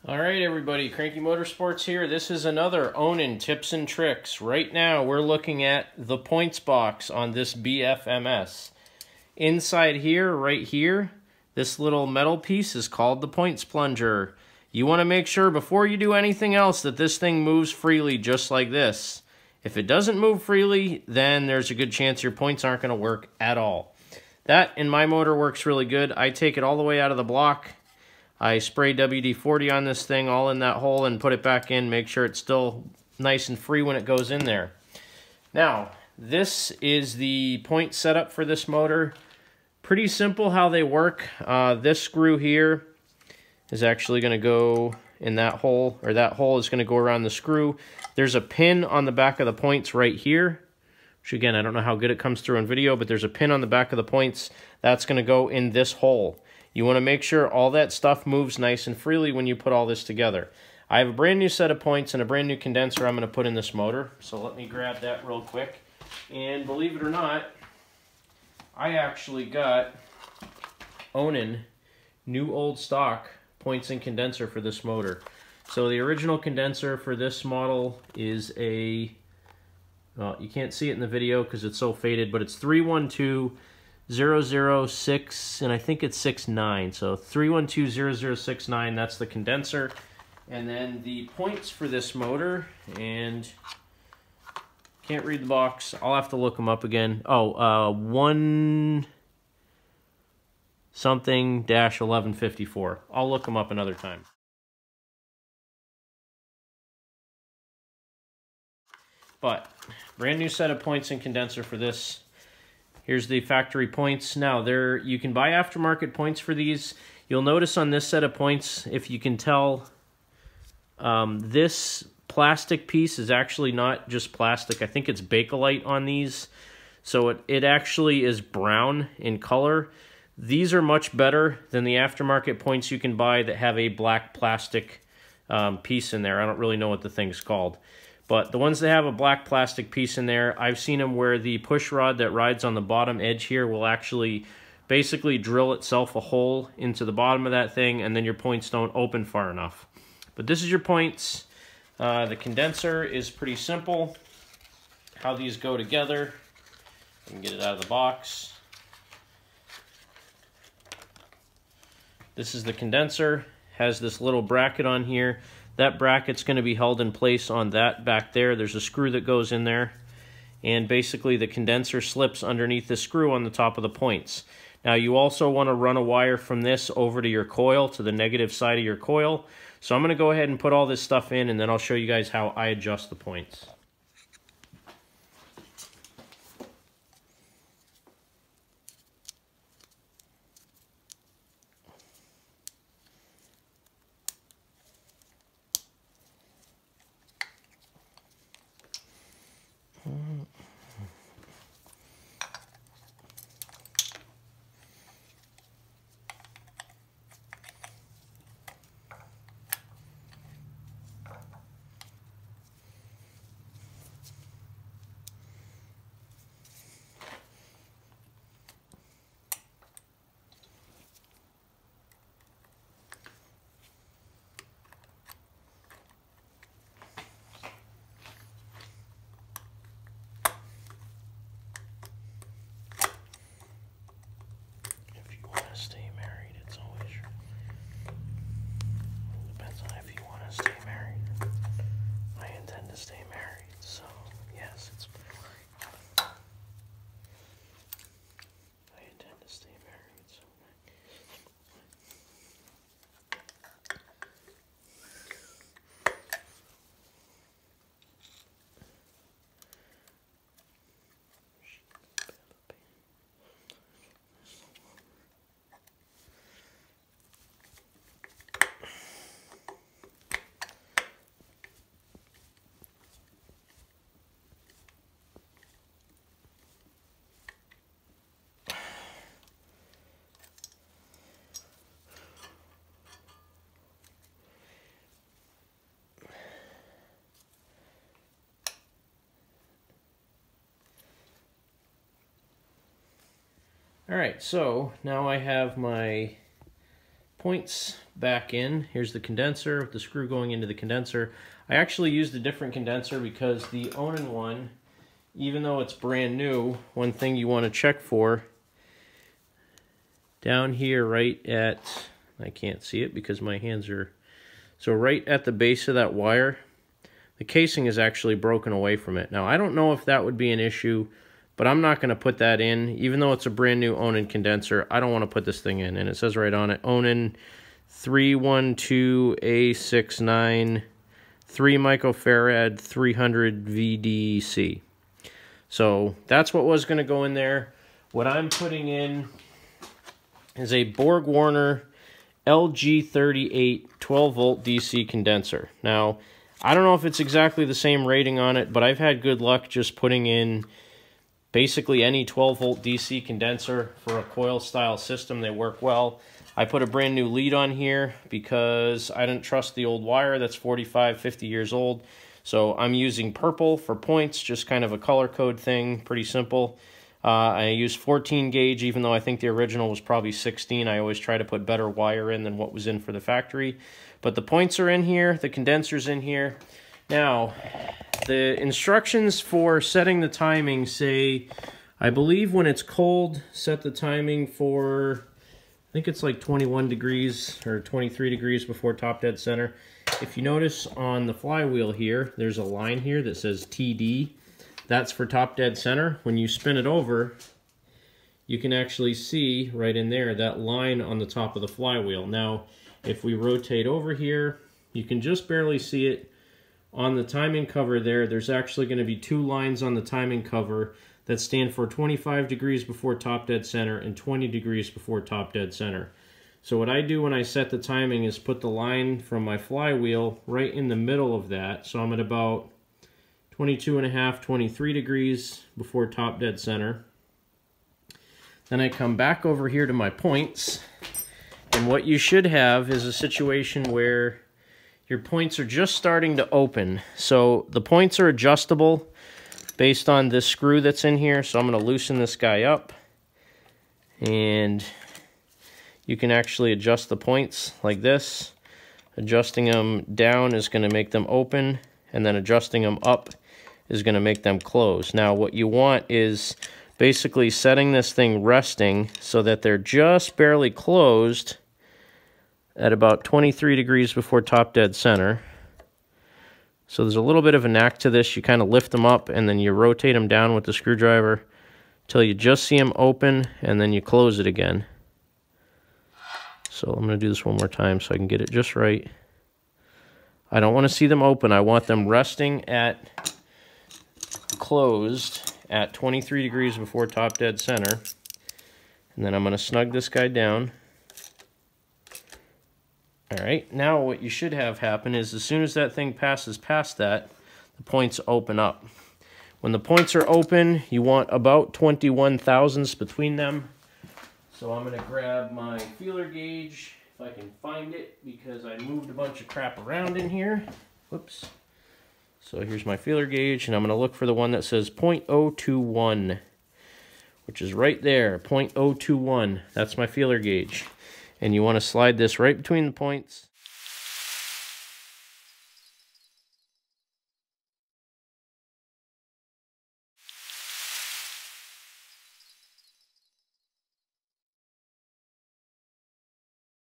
Alright everybody, Cranky Motorsports here. This is another Onan tips and tricks. Right now we're looking at the points box on this BFMS. Inside here, right here, this little metal piece is called the points plunger. You want to make sure before you do anything else that this thing moves freely just like this. If it doesn't move freely, then there's a good chance your points aren't going to work at all. That in my motor works really good. I take it all the way out of the block. I spray WD-40 on this thing all in that hole and put it back in, make sure it's still nice and free when it goes in there. Now, this is the point setup for this motor. Pretty simple how they work. This screw here is actually going to go in that hole, or that hole is going to go around the screw. There's a pin on the back of the points right here, which again, I don't know how good it comes through on video, but there's a pin on the back of the points. That's going to go in this hole. You want to make sure all that stuff moves nice and freely when you put all this together. I have a brand new set of points and a brand new condenser I'm going to put in this motor. So let me grab that real quick. And believe it or not, I actually got Onan new old stock points and condenser for this motor. So the original condenser for this model is a, well, you can't see it in the video because it's so faded, but it's 312-006, and I think it's 69. So 312-0069, that's the condenser. And then the points for this motor, and can't read the box. I'll have to look them up again. Oh, 1 something dash 1154. I'll look them up another time. But brand new set of points and condenser for this. Here's the factory points. Now, you can buy aftermarket points for these. You'll notice on this set of points, if you can tell, this plastic piece is actually not just plastic. I think it's Bakelite on these. So it actually is brown in color. These are much better than the aftermarket points you can buy that have a black plastic piece in there. I don't really know what the thing's called. But the ones that have a black plastic piece in there, I've seen them where the push rod that rides on the bottom edge here will actually basically drill itself a hole into the bottom of that thing, and then your points don't open far enough. But this is your points. The condenser is pretty simple. How these go together. I can get it out of the box. This is the condenser. Has this little bracket on here. That bracket's going to be held in place on that back there. There's a screw that goes in there. And basically the condenser slips underneath the screw on the top of the points. Now you also want to run a wire from this over to your coil, to the negative side of your coil. So I'm going to go ahead and put all this stuff in, and then I'll show you guys how I adjust the points. Alright, so now I have my points back in. Here's the condenser with the screw going into the condenser. I actually used a different condenser because the Onan one, even though it's brand new, one thing you want to check for down here right at, I can't see it because my hands are, so right at the base of that wire, the casing is actually broken away from it. Now I don't know if that would be an issue, but I'm not going to put that in. Even though it's a brand new Onan condenser, I don't want to put this thing in. And it says right on it, Onan 312A69, 3 microfarad, 300 VDC. So that's what was going to go in there. What I'm putting in is a Borg-Warner LG38 12-volt DC condenser. Now, I don't know if it's exactly the same rating on it, but I've had good luck just putting in basically any 12-volt DC condenser for a coil-style system. They work well. I put a brand new lead on here because I didn't trust the old wire that's 45, 50 years old. So I'm using purple for points, just kind of a color code thing, pretty simple. I use 14 gauge, even though I think the original was probably 16. I always try to put better wire in than what was in for the factory. But the points are in here, the condenser's in here. Now, the instructions for setting the timing say, I believe when it's cold, set the timing for, I think it's like 21 degrees or 23 degrees before top dead center. If you notice on the flywheel here, there's a line here that says TD. That's for top dead center. When you spin it over, you can actually see right in there that line on the top of the flywheel. Now, if we rotate over here, you can just barely see it. On the timing cover there, there's actually going to be 2 lines on the timing cover that stand for 25 degrees before top dead center and 20 degrees before top dead center. So what I do when I set the timing is put the line from my flywheel right in the middle of that. So I'm at about 22.5, 23 degrees before top dead center. Then I come back over here to my points, and what you should have is a situation where your points are just starting to open. So the points are adjustable based on this screw that's in here. So I'm going to loosen this guy up, and you can actually adjust the points like this. Adjusting them down is going to make them open, and then adjusting them up is going to make them close. Now what you want is basically setting this thing resting so that they're just barely closed at about 23 degrees before top dead center. So there's a little bit of a knack to this. You kind of lift them up and then you rotate them down with the screwdriver till you just see them open, and then you close it again. So I'm going to do this one more time so I can get it just right. I don't want to see them open. I want them resting at closed at 23 degrees before top dead center. And then I'm going to snug this guy down. All right, now what you should have happen is as soon as that thing passes past that, the points open up. When the points are open, you want about 21 thousandths between them. So I'm going to grab my feeler gauge, if I can find it, because I moved a bunch of crap around in here. Whoops. So here's my feeler gauge, and I'm going to look for the one that says 0.021, which is right there, 0.021. That's my feeler gauge. And you want to slide this right between the points.